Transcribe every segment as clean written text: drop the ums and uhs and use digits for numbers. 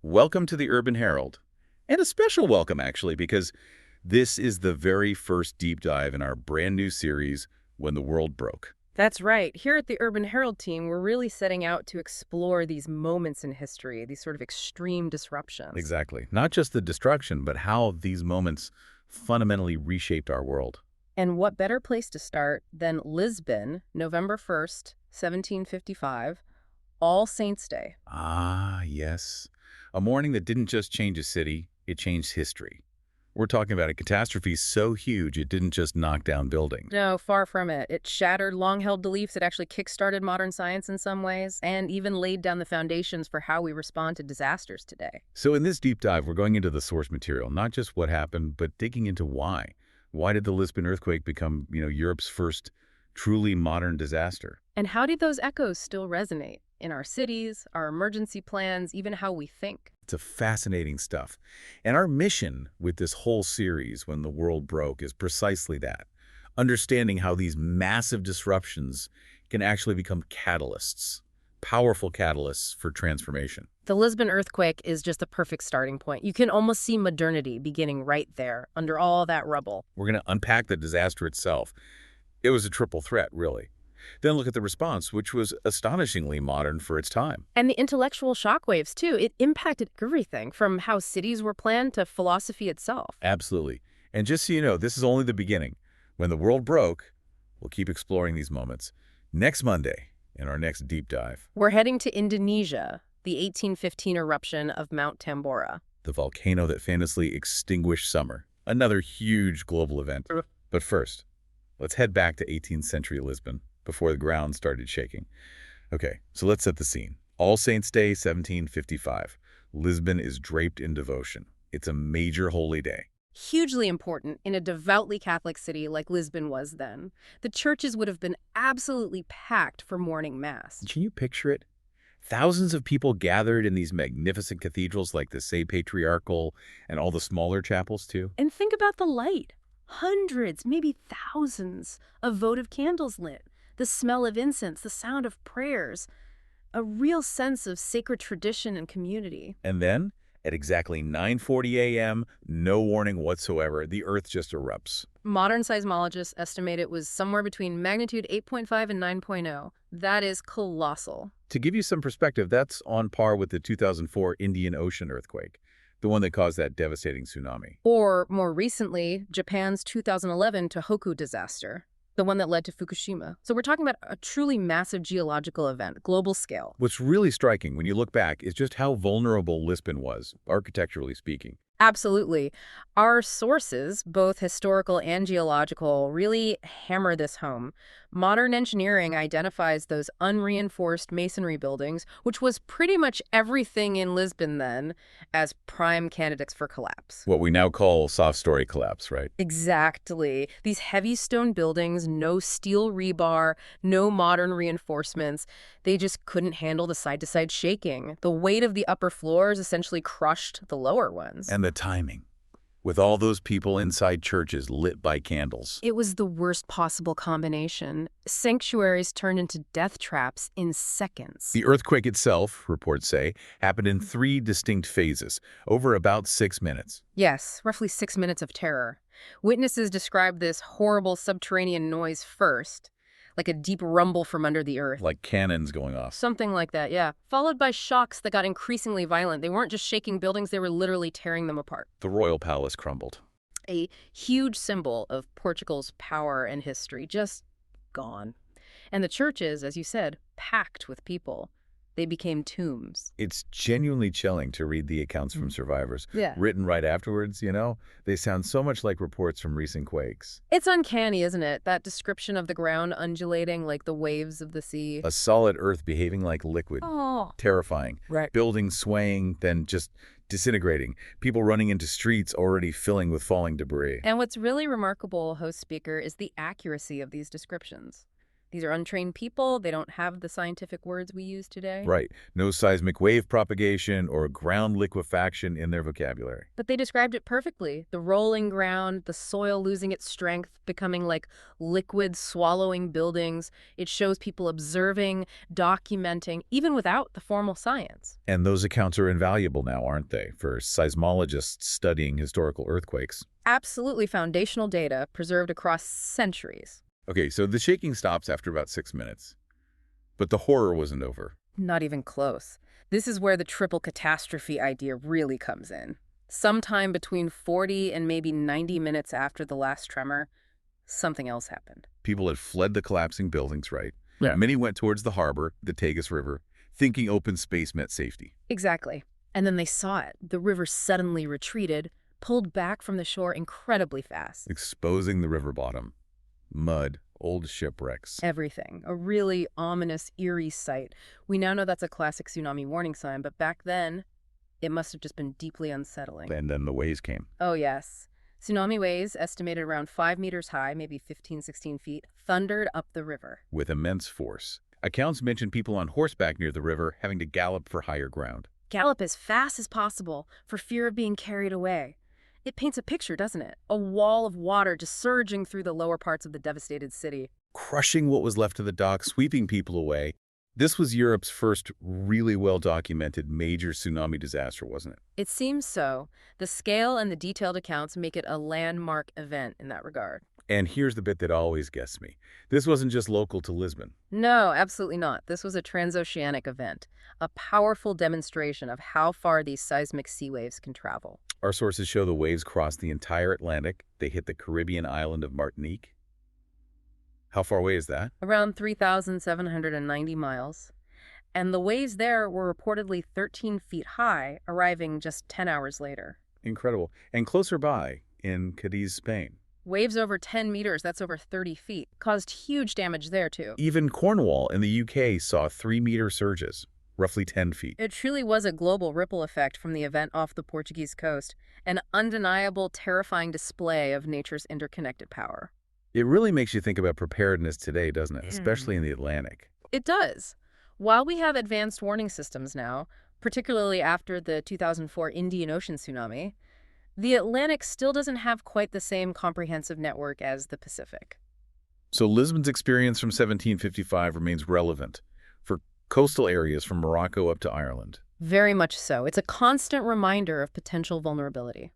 Welcome to the Urban Herald. And a special welcome, actually, because this is the very first deep dive in our brand new series, When the World Broke. That's right. Here at the Urban Herald team, we're really setting out to explore these moments in history, these sort of extreme disruptions. Exactly. Not just the destruction, but how these moments fundamentally reshaped our world. And what better place to start than Lisbon, November 1st, 1755, All Saints' Day. Ah, yes. A morning that didn't just change a city, it changed history. We're talking about a catastrophe so huge it didn't just knock down buildings. No, far from it. It shattered long-held beliefs. It actually kick-started modern science in some ways, and even laid down the foundations for how we respond to disasters today. So in this deep dive, we're going into the source material, not just what happened, but digging into why. Why did the Lisbon earthquake become, Europe's first truly modern disaster? And how did those echoes still resonate in our cities, our emergency plans, even how we think? It's a fascinating stuff. And our mission with this whole series, When the World Broke, is precisely that. Understanding how these massive disruptions can actually become catalysts, powerful catalysts for transformation. The Lisbon earthquake is just the perfect starting point. You can almost see modernity beginning right there, under all that rubble. We're going to unpack the disaster itself. It was a triple threat, really. Then look at the response, which was astonishingly modern for its time. And the intellectual shockwaves, too. It impacted everything, from how cities were planned to philosophy itself. Absolutely. And just so you know, this is only the beginning. When the world broke, we'll keep exploring these moments. Next Monday, in our next deep dive, We're heading to Indonesia, the 1815 eruption of Mount Tambora. the volcano that famously extinguished summer. Another huge global event. But first, let's head back to 18th century Lisbon, before the ground started shaking. Okay, so let's set the scene. All Saints' Day, 1755. Lisbon is draped in devotion. It's a major holy day. Hugely important in a devoutly Catholic city like Lisbon was then. The churches would have been absolutely packed for morning mass. Can you picture it? Thousands of people gathered in these magnificent cathedrals like the Say Patriarchal and all the smaller chapels too. And think about the light. Hundreds, maybe thousands of votive candles lit. The smell of incense, the sound of prayers. A real sense of sacred tradition and community. And then, at exactly 9:40 a.m., no warning whatsoever, the earth just erupts. Modern seismologists estimate it was somewhere between magnitude 8.5 and 9.0. That is colossal. To give you some perspective, that's on par with the 2004 Indian Ocean earthquake, the one that caused that devastating tsunami. Or, more recently, Japan's 2011 Tohoku disaster, the one that led to Fukushima. So we're talking about a truly massive geological event, global scale. What's really striking when you look back is just how vulnerable Lisbon was, architecturally speaking. Absolutely. Our sources, both historical and geological, really hammer this home. Modern engineering identifies those unreinforced masonry buildings, which was pretty much everything in Lisbon then, as prime candidates for collapse. What we now call soft story collapse, right? Exactly. These heavy stone buildings, no steel rebar, no modern reinforcements. They just couldn't handle the side-to-side shaking. The weight of the upper floors essentially crushed the lower ones. And the timing, with all those people inside churches lit by candles. It was the worst possible combination. Sanctuaries turned into death traps in seconds. The earthquake itself, reports say, happened in 3 distinct phases, over about 6 minutes. Yes, roughly 6 minutes of terror. Witnesses described this horrible subterranean noise first, like a deep rumble from under the earth. Like cannons going off. Something like that, yeah. Followed by shocks that got increasingly violent. They weren't just shaking buildings, they were literally tearing them apart. The royal palace crumbled. A huge symbol of Portugal's power and history, just gone. And the churches, as you said, packed with people. They became tombs. It's genuinely chilling to read the accounts from survivors. Yeah. Written right afterwards, They sound so much like reports from recent quakes. It's uncanny, isn't it? That description of the ground undulating like the waves of the sea. A solid earth behaving like liquid. Oh. Terrifying. Right. Buildings swaying, then just disintegrating. People running into streets already filling with falling debris. And what's really remarkable, host speaker, is the accuracy of these descriptions. These are untrained people. They don't have the scientific words we use today. Right. No seismic wave propagation or ground liquefaction in their vocabulary. But they described it perfectly. The rolling ground, the soil losing its strength, becoming like liquid swallowing buildings. It shows people observing, documenting, even without the formal science. And those accounts are invaluable now, aren't they, for seismologists studying historical earthquakes? Absolutely foundational data preserved across centuries. Okay, so the shaking stops after about 6 minutes. But the horror wasn't over. Not even close. This is where the triple catastrophe idea really comes in. Sometime between 40 and maybe 90 minutes after the last tremor, something else happened. People had fled the collapsing buildings, right? Yeah. Many went towards the harbor, the Tagus River, thinking open space meant safety. Exactly. And then they saw it. The river suddenly retreated, pulled back from the shore incredibly fast. Exposing the river bottom. Mud, old shipwrecks. Everything. A really ominous, eerie sight. We now know that's a classic tsunami warning sign, but back then, it must have just been deeply unsettling. And then the waves came. Oh, yes. Tsunami waves, estimated around 5 meters high, maybe 15, 16 feet, thundered up the river. With immense force. Accounts mention people on horseback near the river having to gallop for higher ground. Gallop as fast as possible for fear of being carried away. It paints a picture, doesn't it? A wall of water just surging through the lower parts of the devastated city. Crushing what was left of the dock, sweeping people away. This was Europe's first really well-documented major tsunami disaster, wasn't it? It seems so. The scale and the detailed accounts make it a landmark event in that regard. And here's the bit that always gets me. This wasn't just local to Lisbon. No, absolutely not. This was a transoceanic event, a powerful demonstration of how far these seismic sea waves can travel. Our sources show the waves crossed the entire Atlantic. They hit the Caribbean island of Martinique. How far away is that? Around 3,790 miles. And the waves there were reportedly 13 feet high, arriving just 10 hours later. Incredible. And closer by, in Cadiz, Spain. Waves over 10 meters, that's over 30 feet, caused huge damage there, too. Even Cornwall in the UK saw 3-meter surges, roughly 10 feet. It truly was a global ripple effect from the event off the Portuguese coast, an undeniable, terrifying display of nature's interconnected power. It really makes you think about preparedness today, doesn't it? Especially in the Atlantic. It does. While we have advanced warning systems now, particularly after the 2004 Indian Ocean tsunami, the Atlantic still doesn't have quite the same comprehensive network as the Pacific. So Lisbon's experience from 1755 remains relevant for coastal areas from Morocco up to Ireland. Very much so. It's a constant reminder of potential vulnerability.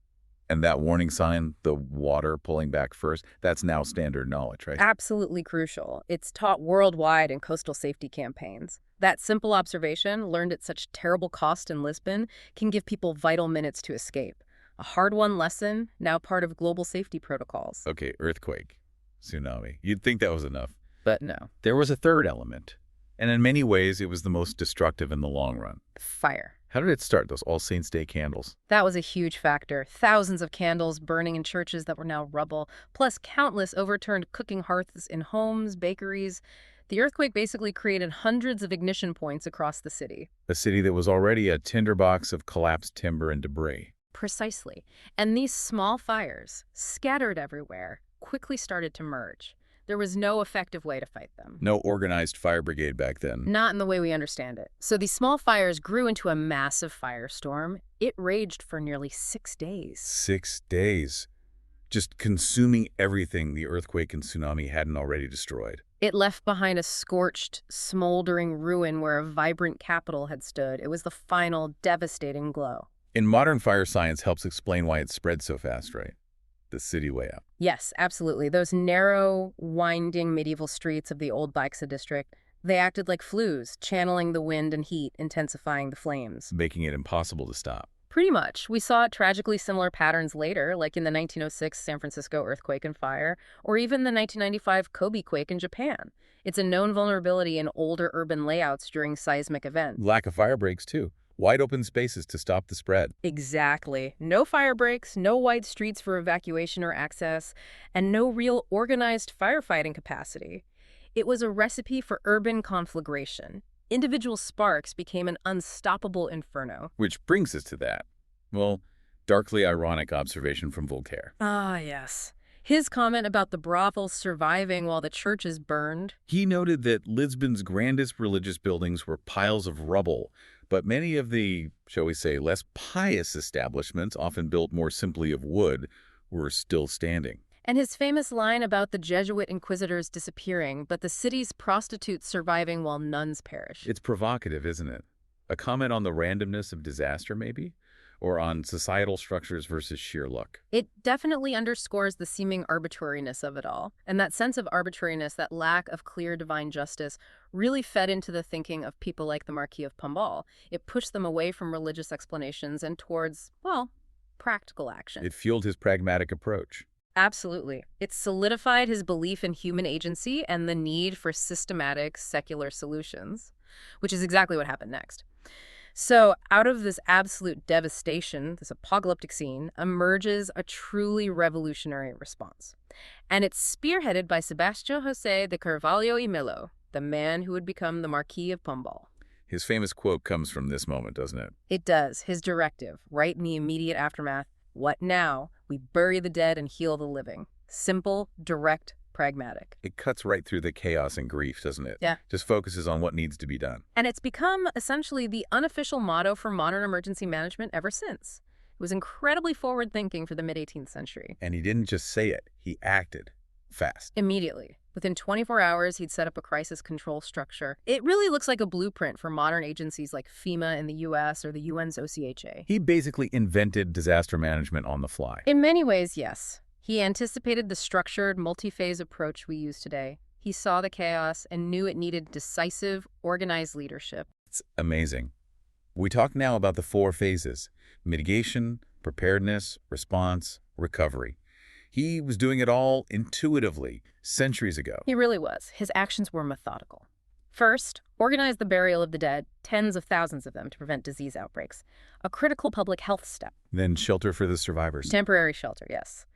And that warning sign, the water pulling back first, that's now standard knowledge, right? Absolutely crucial. It's taught worldwide in coastal safety campaigns. That simple observation, learned at such terrible cost in Lisbon, can give people vital minutes to escape. A hard-won lesson, now part of global safety protocols. Okay, earthquake, tsunami. You'd think that was enough. But no. There was a third element. And in many ways, it was the most destructive in the long run. Fire. How did it start, those All Saints' Day candles? That was a huge factor. Thousands of candles burning in churches that were now rubble, plus countless overturned cooking hearths in homes, bakeries. The earthquake basically created hundreds of ignition points across the city. A city that was already a tinderbox of collapsed timber and debris. Precisely. And these small fires, scattered everywhere, quickly started to merge. There was no effective way to fight them. No organized fire brigade back then. Not in the way we understand it. So these small fires grew into a massive firestorm. It raged for nearly 6 days. 6 days. Just consuming everything the earthquake and tsunami hadn't already destroyed. It left behind a scorched, smoldering ruin where a vibrant capital had stood. It was the final, devastating blow. In modern fire science helps explain why it spread so fast, right? The city way up. Yes, absolutely. Those narrow, winding medieval streets of the old Baixa district, they acted like flues, channeling the wind and heat, intensifying the flames. Making it impossible to stop. Pretty much. We saw tragically similar patterns later, like in the 1906 San Francisco earthquake and fire, or even the 1995 Kobe quake in Japan. It's a known vulnerability in older urban layouts during seismic events. Lack of fire breaks, too. Wide open spaces to stop the spread. Exactly. No fire breaks, no wide streets for evacuation or access, and no real organized firefighting capacity. It was a recipe for urban conflagration. Individual sparks became an unstoppable inferno. Which brings us to that. Well, darkly ironic observation from Voltaire. Ah, yes. His comment about the brothels surviving while the churches burned. He noted that Lisbon's grandest religious buildings were piles of rubble, but many of the, shall we say, less pious establishments, often built more simply of wood, were still standing. And his famous line about the Jesuit inquisitors disappearing, but the city's prostitutes surviving while nuns perished. It's provocative, isn't it? A comment on the randomness of disaster, maybe? Or on societal structures versus sheer luck? It definitely underscores the seeming arbitrariness of it all. And that sense of arbitrariness, that lack of clear divine justice, really fed into the thinking of people like the Marquis of Pombal. It pushed them away from religious explanations and towards, well, practical action. It fueled his pragmatic approach. Absolutely. It solidified his belief in human agency and the need for systematic, secular solutions, which is exactly what happened next. So out of this absolute devastation, this apocalyptic scene, emerges a truly revolutionary response. And it's spearheaded by Sebastião José de Carvalho y Melo, the man who would become the Marquis of Pombal. His famous quote comes from this moment, doesn't it? It does. His directive, right in the immediate aftermath, what now? We bury the dead and heal the living. Simple, direct, pragmatic. It cuts right through the chaos and grief, doesn't it? Yeah. Just focuses on what needs to be done. And it's become essentially the unofficial motto for modern emergency management ever since. It was incredibly forward-thinking for the mid-18th century. And he didn't just say it, he acted fast. Immediately. Within 24 hours, he'd set up a crisis control structure. It really looks like a blueprint for modern agencies like FEMA in the U.S. or the UN's OCHA. He basically invented disaster management on the fly. In many ways, yes. He anticipated the structured, multi-phase approach we use today. He saw the chaos and knew it needed decisive, organized leadership. It's amazing. We talk now about the 4 phases: mitigation, preparedness, response, recovery. He was doing it all intuitively centuries ago. He really was. His actions were methodical. First, organize the burial of the dead, tens of thousands of them, to prevent disease outbreaks. A critical public health step. Then shelter for the survivors. Temporary shelter, yes.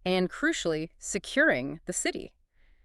And crucially, securing the city.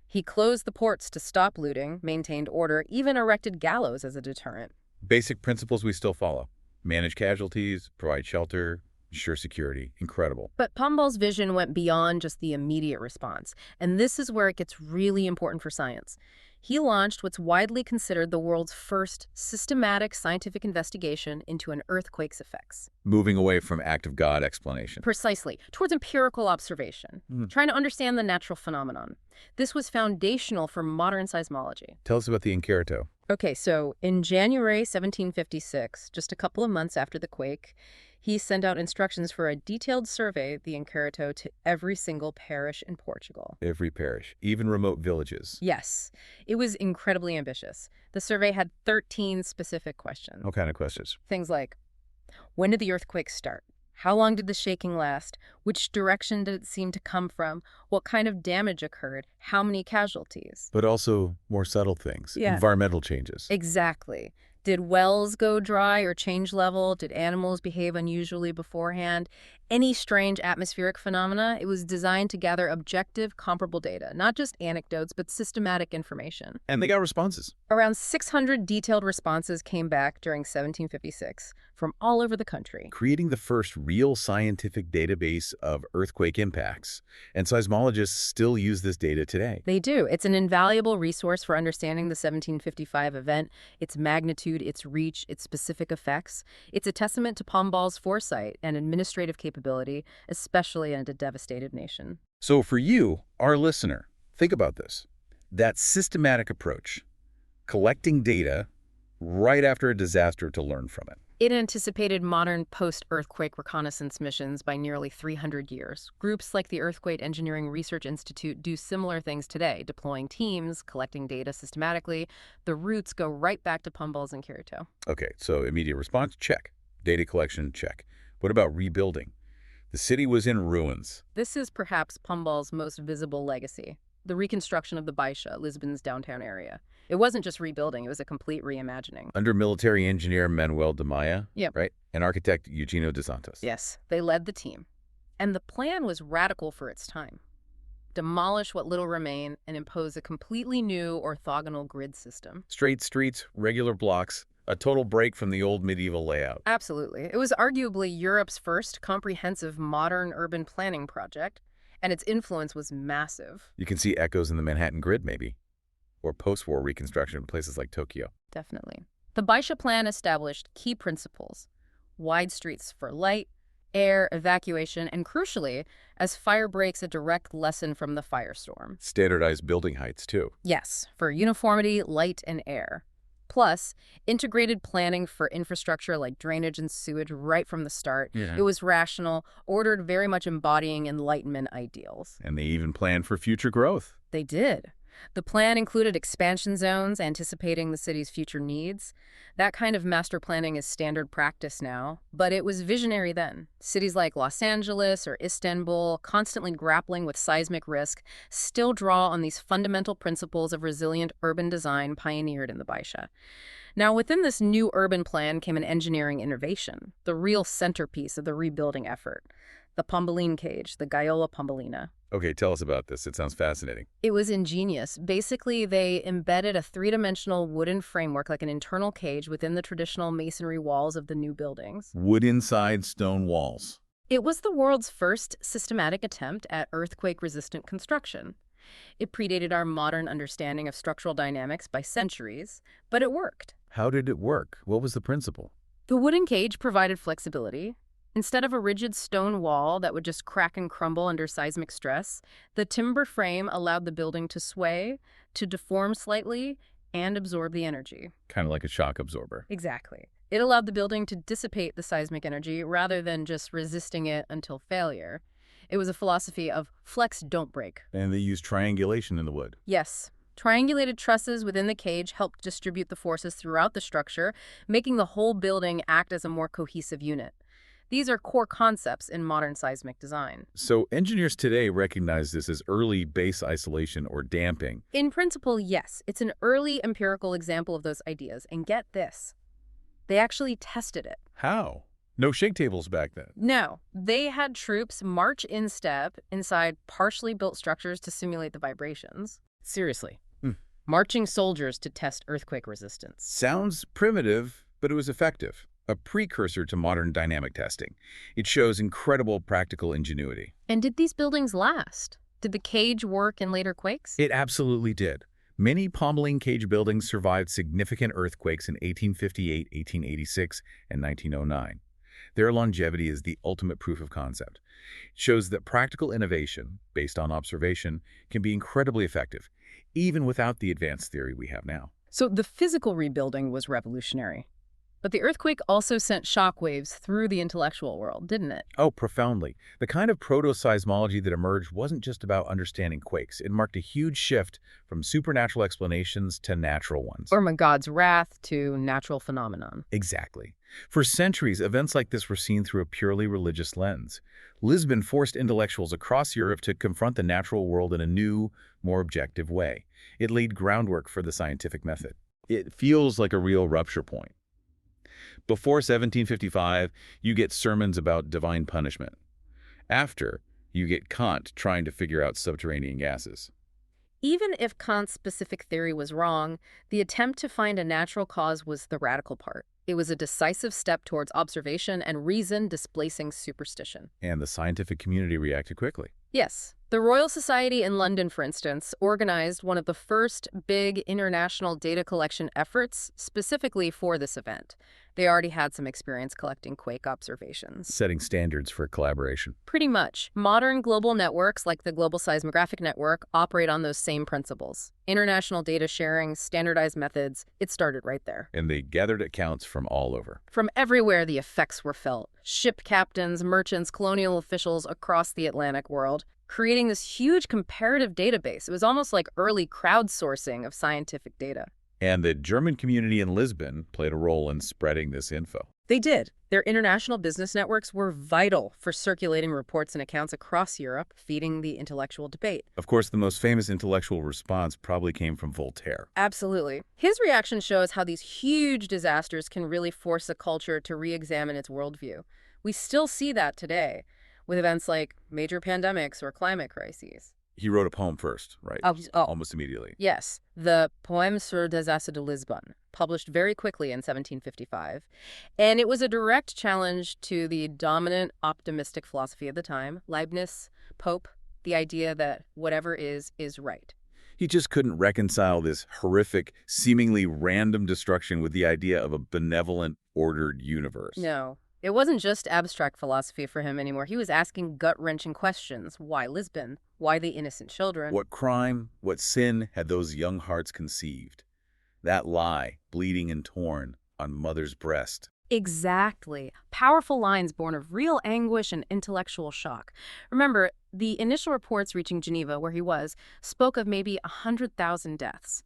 He closed the ports to stop looting, maintained order, even erected gallows as a deterrent. Basic principles we still follow. Manage casualties, provide shelter, ensure security. Incredible. But Pombal's vision went beyond just the immediate response, and this is where it gets really important for science. He launched what's widely considered the world's first systematic scientific investigation into an earthquake's effects. Moving away from act of God explanation. Precisely, towards empirical observation, trying to understand the natural phenomenon. This was foundational for modern seismology. Tell us about the inquérito. Okay, so in January 1756, just a couple of months after the quake, he sent out instructions for a detailed survey, the inquérito, to every single parish in Portugal. Every parish, even remote villages. Yes, it was incredibly ambitious. The survey had 13 specific questions. What kind of questions? Things like, when did the earthquake start? How long did the shaking last? Which direction did it seem to come from? What kind of damage occurred? How many casualties? But also more subtle things. Yeah. Environmental changes. Exactly. Did wells go dry or change level? Did animals behave unusually beforehand? Any strange atmospheric phenomena? It was designed to gather objective, comparable data, not just anecdotes, but systematic information. And they got responses. Around 600 detailed responses came back during 1756 from all over the country. Creating the first real scientific database of earthquake impacts. And seismologists still use this data today. They do. It's an invaluable resource for understanding the 1755 event, its magnitude, its reach, its specific effects. It's a testament to Pombal's foresight and administrative capability, especially in a devastated nation. So for you, our listener, think about this. That systematic approach, collecting data right after a disaster to learn from it. It anticipated modern post-earthquake reconnaissance missions by nearly 300 years. Groups like the Earthquake Engineering Research Institute do similar things today, deploying teams, collecting data systematically. The roots go right back to Pombal's inquérito. Okay, so immediate response, check. Data collection, check. What about rebuilding? The city was in ruins. This is perhaps Pombal's most visible legacy, the reconstruction of the Baixa, Lisbon's downtown area. It wasn't just rebuilding, it was a complete reimagining. Under military engineer Manuel de Maia, Yep. right? And architect Eugenio de Santos. Yes, they led the team. And the plan was radical for its time. Demolish what little remained and impose a completely new orthogonal grid system. Straight streets, regular blocks, a total break from the old medieval layout. Absolutely. It was arguably Europe's first comprehensive modern urban planning project. and its influence was massive. You can see echoes in the Manhattan grid, maybe, or post-war reconstruction in places like Tokyo. Definitely. The Baisha Plan established key principles: wide streets for light, air, evacuation, and crucially, as fire breaks, a direct lesson from the firestorm. Standardized building heights, too. Yes, for uniformity, light, and air. Plus, integrated planning for infrastructure like drainage and sewage right from the start. Yeah. It was rational, ordered, very much embodying Enlightenment ideals. And they even planned for future growth. They did. The plan included expansion zones, anticipating the city's future needs. That kind of master planning is standard practice now, but it was visionary then. Cities like Los Angeles or Istanbul, constantly grappling with seismic risk, still draw on these fundamental principles of resilient urban design pioneered in the Baisha. Now, within this new urban plan came an engineering innovation, the real centerpiece of the rebuilding effort: the Pombaline cage, the gaiola pombalina. Okay, tell us about this. It sounds fascinating. It was ingenious. Basically, they embedded a three-dimensional wooden framework, like an internal cage, within the traditional masonry walls of the new buildings. Wood inside stone walls. It was the world's first systematic attempt at earthquake-resistant construction. It predated our modern understanding of structural dynamics by centuries, but it worked. How did it work? What was the principle? The wooden cage provided flexibility. Instead of a rigid stone wall that would just crack and crumble under seismic stress, the timber frame allowed the building to sway, to deform slightly, and absorb the energy. Kind of like a shock absorber. Exactly. It allowed the building to dissipate the seismic energy rather than just resisting it until failure. It was a philosophy of flex, don't break. And they used triangulation in the wood. Yes. Triangulated trusses within the cage helped distribute the forces throughout the structure, making the whole building act as a more cohesive unit. These are core concepts in modern seismic design. So engineers today recognize this as early base isolation or damping. In principle, yes, it's an early empirical example of those ideas. And get this, they actually tested it. How? No shake tables back then. No, they had troops march in step inside partially built structures to simulate the vibrations. Seriously. Marching soldiers to test earthquake resistance. Sounds primitive, but it was effective. A precursor to modern dynamic testing. It shows incredible practical ingenuity. And did these buildings last? Did the cage work in later quakes? It absolutely did. Many Pombaline cage buildings survived significant earthquakes in 1858, 1886, and 1909. Their longevity is the ultimate proof of concept. It shows that practical innovation, based on observation, can be incredibly effective, even without the advanced theory we have now. So the physical rebuilding was revolutionary. But the earthquake also sent shockwaves through the intellectual world, didn't it? Oh, profoundly. The kind of proto-seismology that emerged wasn't just about understanding quakes. It marked a huge shift from supernatural explanations to natural ones. Or from God's wrath to natural phenomenon. Exactly. For centuries, events like this were seen through a purely religious lens. Lisbon forced intellectuals across Europe to confront the natural world in a new, more objective way. It laid groundwork for the scientific method. It feels like a real rupture point. Before 1755, you get sermons about divine punishment. After, you get Kant trying to figure out subterranean gases. Even if Kant's specific theory was wrong, the attempt to find a natural cause was the radical part. It was a decisive step towards observation and reason displacing superstition. And the scientific community reacted quickly. Yes. The Royal Society in London, for instance, organized one of the first big international data collection efforts specifically for this event. They already had some experience collecting quake observations. Setting standards for collaboration. Pretty much. Modern global networks like the Global Seismographic Network operate on those same principles. International data sharing, standardized methods, it started right there. And they gathered accounts from all over. From everywhere the effects were felt. Ship captains, merchants, colonial officials across the Atlantic world, creating this huge comparative database. It was almost like early crowdsourcing of scientific data. And the German community in Lisbon played a role in spreading this info. They did. Their international business networks were vital for circulating reports and accounts across Europe, feeding the intellectual debate. Of course, the most famous intellectual response probably came from Voltaire. Absolutely. His reaction shows how these huge disasters can really force a culture to re-examine its worldview. We still see that today with events like major pandemics or climate crises. He wrote a poem first, right? Almost immediately. Yes, the Poème sur le désastre de Lisbonne, published very quickly in 1755. And it was a direct challenge to the dominant optimistic philosophy of the time, Leibniz, Pope, the idea that whatever is right. He just couldn't reconcile this horrific, seemingly random destruction with the idea of a benevolent, ordered universe. No, it wasn't just abstract philosophy for him anymore. He was asking gut-wrenching questions. Why Lisbon? Why the innocent children? What crime, what sin had those young hearts conceived? That lie, bleeding and torn, on mother's breast. Exactly. Powerful lines born of real anguish and intellectual shock. Remember, the initial reports reaching Geneva, where he was, spoke of maybe 100,000 deaths.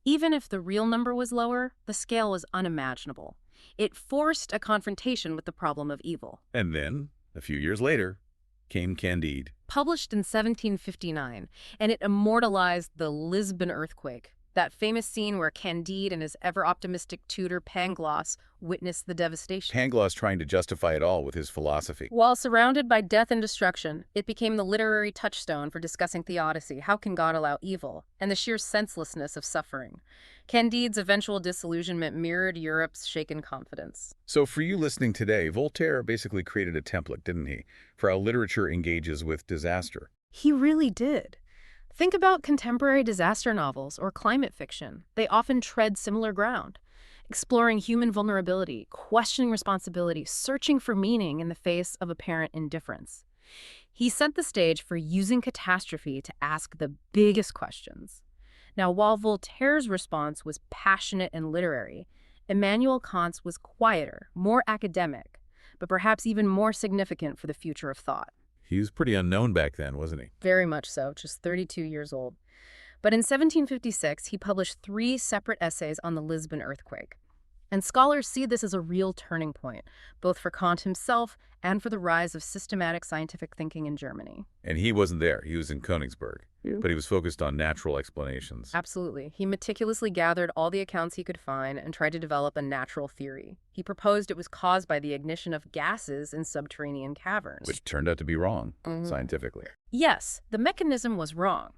Even if the real number was lower, the scale was unimaginable. It forced a confrontation with the problem of evil. And then, a few years later, came Candide. Published in 1759, and it immortalized the Lisbon earthquake, that famous scene where Candide and his ever-optimistic tutor Pangloss witnessed the devastation. Pangloss trying to justify it all with his philosophy. While surrounded by death and destruction, it became the literary touchstone for discussing theodicy, how can God allow evil, and the sheer senselessness of suffering. Candide's eventual disillusionment mirrored Europe's shaken confidence. So for you listening today, Voltaire basically created a template, didn't he, for how literature engages with disaster. He really did. Think about contemporary disaster novels or climate fiction. They often tread similar ground, exploring human vulnerability, questioning responsibility, searching for meaning in the face of apparent indifference. He set the stage for using catastrophe to ask the biggest questions. Now, while Voltaire's response was passionate and literary, Immanuel Kant's was quieter, more academic, but perhaps even more significant for the future of thought. He was pretty unknown back then, wasn't he? Very much so, just 32 years old. But in 1756, he published 3 separate essays on the Lisbon earthquake. And scholars see this as a real turning point, both for Kant himself and for the rise of systematic scientific thinking in Germany. And he wasn't there. He was in Königsberg. Yeah. But he was focused on natural explanations. Absolutely. He meticulously gathered all the accounts he could find and tried to develop a natural theory. He proposed it was caused by the ignition of gases in subterranean caverns. Which turned out to be wrong, scientifically. Yes, the mechanism was wrong.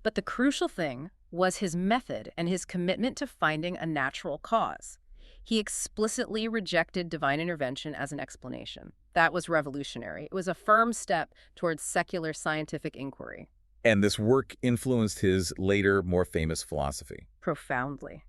But the crucial thing was his method and his commitment to finding a natural cause. He explicitly rejected divine intervention as an explanation. That was revolutionary. It was a firm step towards secular scientific inquiry. And this work influenced his later, more famous philosophy. Profoundly.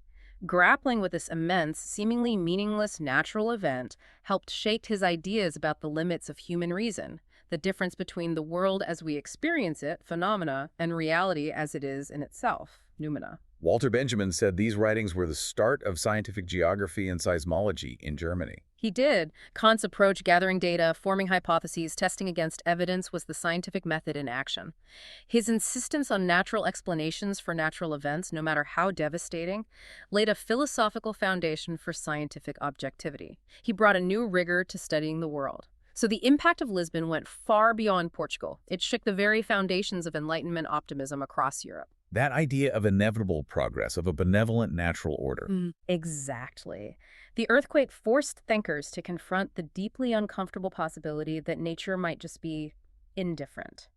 Grappling with this immense, seemingly meaningless natural event helped shape his ideas about the limits of human reason, the difference between the world as we experience it, phenomena, and reality as it is in itself, noumena. Walter Benjamin said these writings were the start of scientific geography and seismology in Germany. He did. Kant's approach, gathering data, forming hypotheses, testing against evidence, was the scientific method in action. His insistence on natural explanations for natural events, no matter how devastating, laid a philosophical foundation for scientific objectivity. He brought a new rigor to studying the world. So the impact of Lisbon went far beyond Portugal. It shook the very foundations of Enlightenment optimism across Europe. That idea of inevitable progress, of a benevolent natural order. Exactly. The earthquake forced thinkers to confront the deeply uncomfortable possibility that nature might just be indifferent.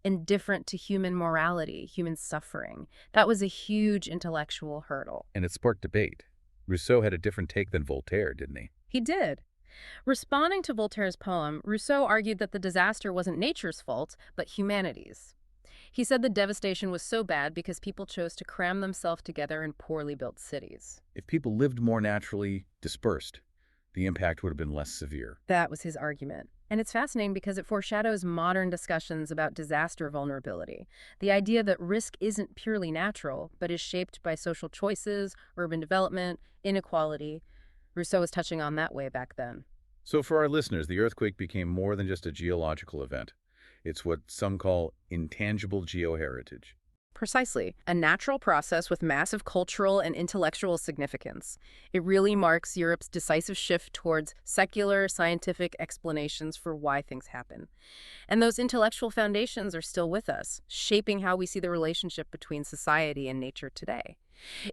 Indifferent to human morality, human suffering. That was a huge intellectual hurdle. And it sparked debate. Rousseau had a different take than Voltaire, didn't he? He did. Responding to Voltaire's poem, Rousseau argued that the disaster wasn't nature's fault, but humanity's. He said the devastation was so bad because people chose to cram themselves together in poorly built cities. If people lived more naturally dispersed, the impact would have been less severe. That was his argument. And it's fascinating because it foreshadows modern discussions about disaster vulnerability. The idea that risk isn't purely natural, but is shaped by social choices, urban development, inequality. Rousseau was touching on that way back then. So for our listeners, the earthquake became more than just a geological event. It's what some call intangible geoheritage. Precisely. A natural process with massive cultural and intellectual significance. It really marks Europe's decisive shift towards secular scientific explanations for why things happen. And those intellectual foundations are still with us, shaping how we see the relationship between society and nature today.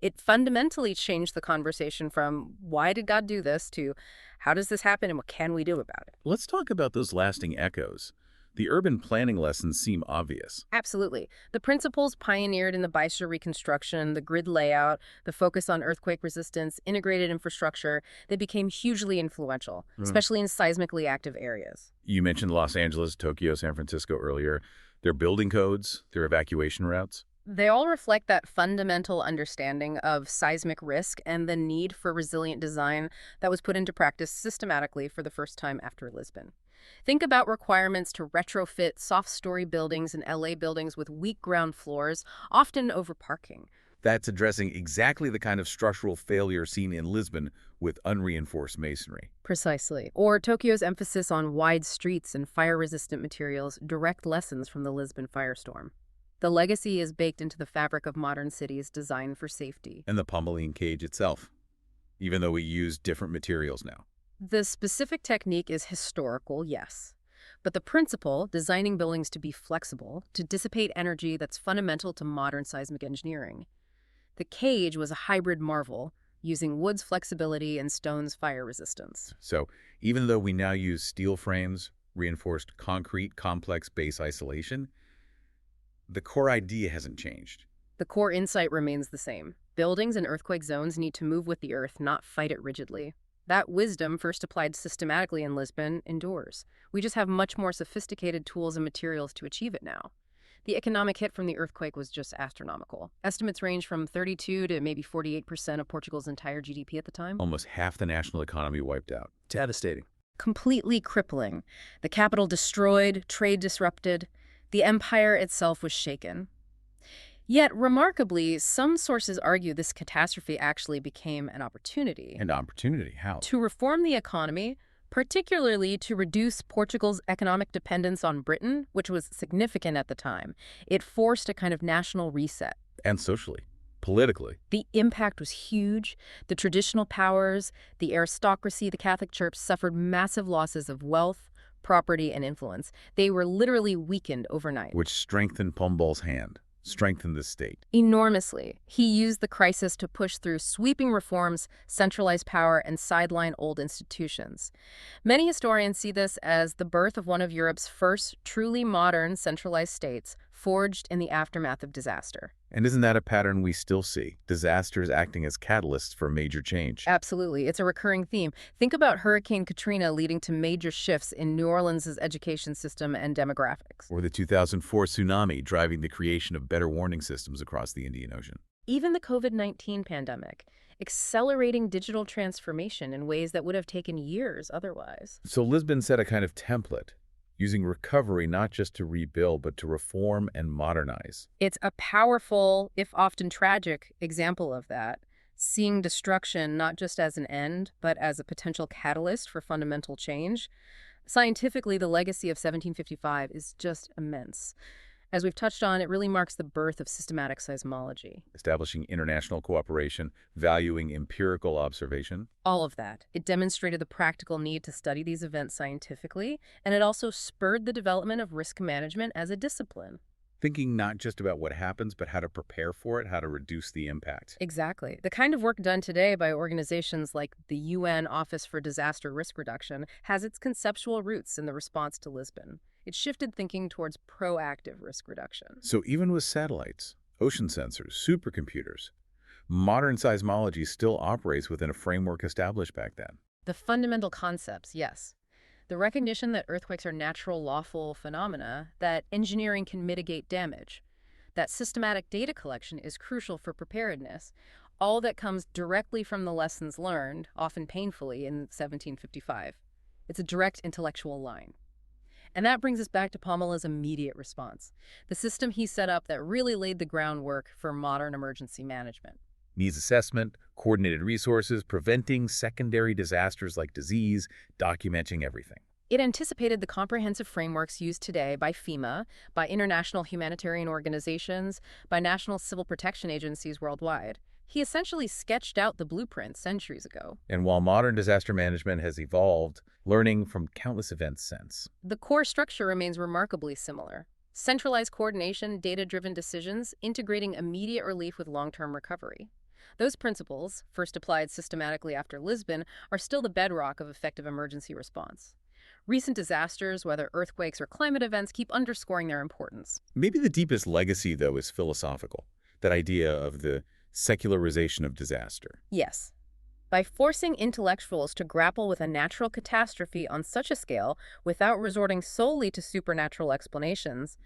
It fundamentally changed the conversation from why did God do this to how does this happen and what can we do about it? Let's talk about those lasting echoes. The urban planning lessons seem obvious. Absolutely. The principles pioneered in the Beischer reconstruction, the grid layout, the focus on earthquake resistance, integrated infrastructure, they became hugely influential, especially in seismically active areas. You mentioned Los Angeles, Tokyo, San Francisco earlier. Their building codes, their evacuation routes. They all reflect that fundamental understanding of seismic risk and the need for resilient design that was put into practice systematically for the first time after Lisbon. Think about requirements to retrofit soft-story buildings in LA buildings with weak ground floors, often over parking. That's addressing exactly the kind of structural failure seen in Lisbon with unreinforced masonry. Precisely. Or Tokyo's emphasis on wide streets and fire-resistant materials, direct lessons from the Lisbon firestorm. The legacy is baked into the fabric of modern cities designed for safety. And the Pombaline cage itself, even though we use different materials now. The specific technique is historical, yes. But the principle, designing buildings to be flexible, to dissipate energy that's fundamental to modern seismic engineering. The cage was a hybrid marvel, using wood's flexibility and stone's fire resistance. So even though we now use steel frames, reinforced concrete, complex base isolation, the core idea hasn't changed. The core insight remains the same. Buildings in earthquake zones need to move with the earth, not fight it rigidly. That wisdom, first applied systematically in Lisbon, endures. We just have much more sophisticated tools and materials to achieve it now. The economic hit from the earthquake was just astronomical. Estimates range from 32 to maybe 48% of Portugal's entire GDP at the time. Almost half the national economy wiped out. Devastating. Completely crippling. The capital destroyed, trade disrupted. The empire itself was shaken. Yet, remarkably, some sources argue this catastrophe actually became an opportunity. An opportunity? How? To reform the economy, particularly to reduce Portugal's economic dependence on Britain, which was significant at the time. It forced a kind of national reset. And socially, politically. The impact was huge. The traditional powers, the aristocracy, the Catholic Church suffered massive losses of wealth, property, and influence. They were literally weakened overnight. Which strengthened Pombal's hand, strengthened the state. Enormously. He used the crisis to push through sweeping reforms, centralize power, and sideline old institutions. Many historians see this as the birth of one of Europe's first truly modern centralized states, forged in the aftermath of disaster. And isn't that a pattern we still see? Disasters acting as catalysts for major change. Absolutely. It's a recurring theme. Think about Hurricane Katrina leading to major shifts in New Orleans' education system and demographics. Or the 2004 tsunami driving the creation of better warning systems across the Indian Ocean. Even the COVID-19 pandemic, accelerating digital transformation in ways that would have taken years otherwise. So Lisbon set a kind of template, using recovery not just to rebuild, but to reform and modernize. It's a powerful, if often tragic, example of that, seeing destruction not just as an end, but as a potential catalyst for fundamental change. Scientifically, the legacy of 1755 is just immense. As we've touched on, it really marks the birth of systematic seismology. Establishing international cooperation, valuing empirical observation. All of that. It demonstrated the practical need to study these events scientifically, and it also spurred the development of risk management as a discipline. Thinking not just about what happens, but how to prepare for it, how to reduce the impact. Exactly. The kind of work done today by organizations like the UN Office for Disaster Risk Reduction has its conceptual roots in the response to Lisbon. It shifted thinking towards proactive risk reduction. So even with satellites, ocean sensors, supercomputers, modern seismology still operates within a framework established back then. The fundamental concepts, yes. The recognition that earthquakes are natural, lawful phenomena, that engineering can mitigate damage, that systematic data collection is crucial for preparedness, all that comes directly from the lessons learned, often painfully, in 1755. It's a direct intellectual line. And that brings us back to Pombala's immediate response, the system he set up that really laid the groundwork for modern emergency management. Needs assessment, coordinated resources, preventing secondary disasters like disease, documenting everything. It anticipated the comprehensive frameworks used today by FEMA, by international humanitarian organizations, by national civil protection agencies worldwide. He essentially sketched out the blueprint centuries ago. And while modern disaster management has evolved, learning from countless events since. The core structure remains remarkably similar. Centralized coordination, data-driven decisions, integrating immediate relief with long-term recovery. Those principles, first applied systematically after Lisbon, are still the bedrock of effective emergency response. Recent disasters, whether earthquakes or climate events, keep underscoring their importance. Maybe the deepest legacy, though, is philosophical. That idea of the secularization of disaster. Yes. By forcing intellectuals to grapple with a natural catastrophe on such a scale without resorting solely to supernatural explanations,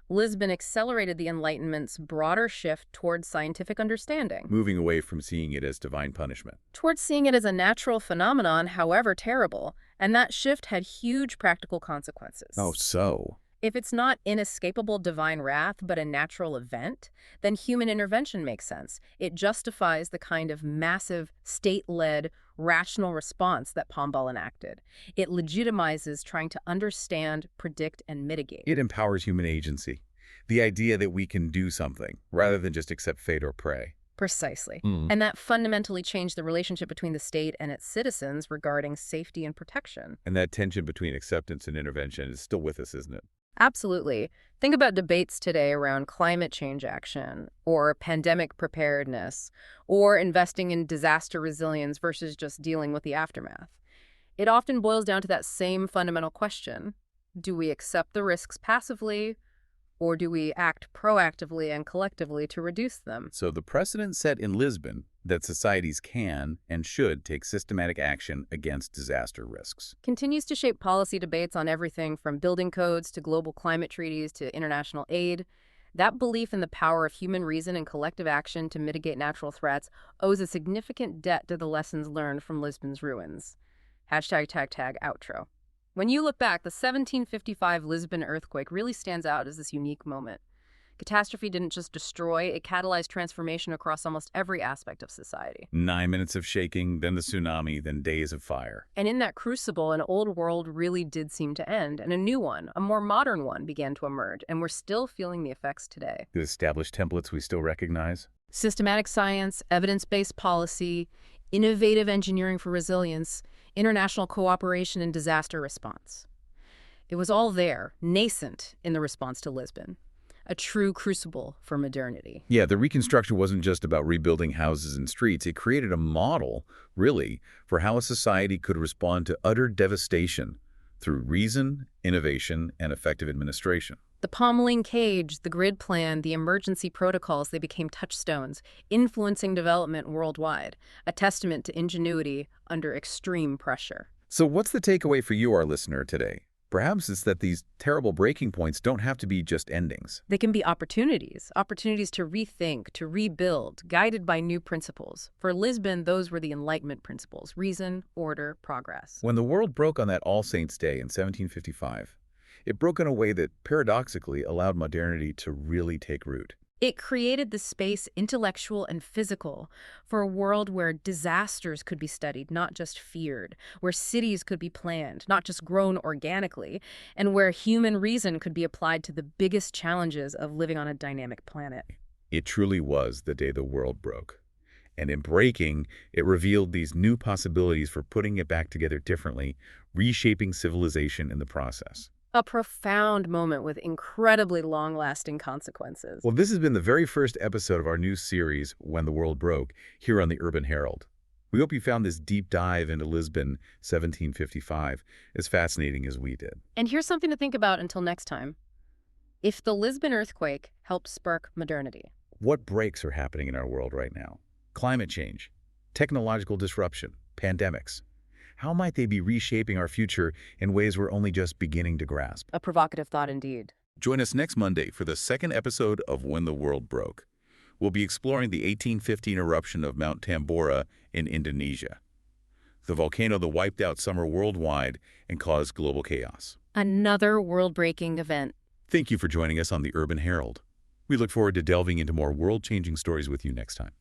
Lisbon accelerated the Enlightenment's broader shift towards scientific understanding, moving away from seeing it as divine punishment. towards seeing it as a natural phenomenon, however terrible, and that shift had huge practical consequences. Oh, so? If it's not inescapable divine wrath, but a natural event, then human intervention makes sense. It justifies the kind of massive, state-led, rational response that Pombal enacted. It legitimizes trying to understand, predict, and mitigate. It empowers human agency. The idea that we can do something, rather than just accept fate or pray. Precisely. Mm. And that fundamentally changed the relationship between the state and its citizens regarding safety and protection. And that tension between acceptance and intervention is still with us, isn't it? Absolutely. Think about debates today around climate change action, or pandemic preparedness, or investing in disaster resilience versus just dealing with the aftermath. It often boils down to that same fundamental question. Do we accept the risks passively, or do we act proactively and collectively to reduce them? So the precedent set in Lisbon that societies can and should take systematic action against disaster risks. Continues to shape policy debates on everything from building codes to global climate treaties to international aid. That belief in the power of human reason and collective action to mitigate natural threats owes a significant debt to the lessons learned from Lisbon's ruins. #outro. When you look back, the 1755 Lisbon earthquake really stands out as this unique moment. Catastrophe didn't just destroy, it catalyzed transformation across almost every aspect of society. 9 minutes of shaking, then the tsunami, then days of fire. And in that crucible, an old world really did seem to end, and a new one, a more modern one, began to emerge, and we're still feeling the effects today. The established templates we still recognize. Systematic science, evidence-based policy, innovative engineering for resilience, international cooperation and disaster response. It was all there, nascent in the response to Lisbon. A true crucible for modernity. Yeah, the reconstruction wasn't just about rebuilding houses and streets. It created a model, really, for how a society could respond to utter devastation through reason, innovation, and effective administration. The Pombaline cage, the grid plan, the emergency protocols, they became touchstones, influencing development worldwide, a testament to ingenuity under extreme pressure. So what's the takeaway for you, our listener, today? Perhaps it's that these terrible breaking points don't have to be just endings. They can be opportunities to rethink, to rebuild, guided by new principles. For Lisbon, those were the Enlightenment principles: reason, order, progress. When the world broke on that All Saints' Day in 1755, it broke in a way that paradoxically allowed modernity to really take root. It created the space, intellectual and physical, for a world where disasters could be studied, not just feared, where cities could be planned, not just grown organically, and where human reason could be applied to the biggest challenges of living on a dynamic planet. It truly was the day the world broke. And in breaking, it revealed these new possibilities for putting it back together differently, reshaping civilization in the process. A profound moment with incredibly long-lasting consequences. Well, this has been the very first episode of our new series, When the World Broke, here on the Urban Herald. We hope you found this deep dive into Lisbon 1755 as fascinating as we did. And here's something to think about until next time. If the Lisbon earthquake helped spark modernity, What breaks are happening in our world right now? Climate change, technological disruption, pandemics. How might they be reshaping our future in ways we're only just beginning to grasp? a provocative thought indeed. Join us next Monday for the second episode of When the World Broke. We'll be exploring the 1815 eruption of Mount Tambora in Indonesia, the volcano that wiped out summer worldwide and caused global chaos. Another world-breaking event. Thank you for joining us on the Urban Herald. We look forward to delving into more world-changing stories with you next time.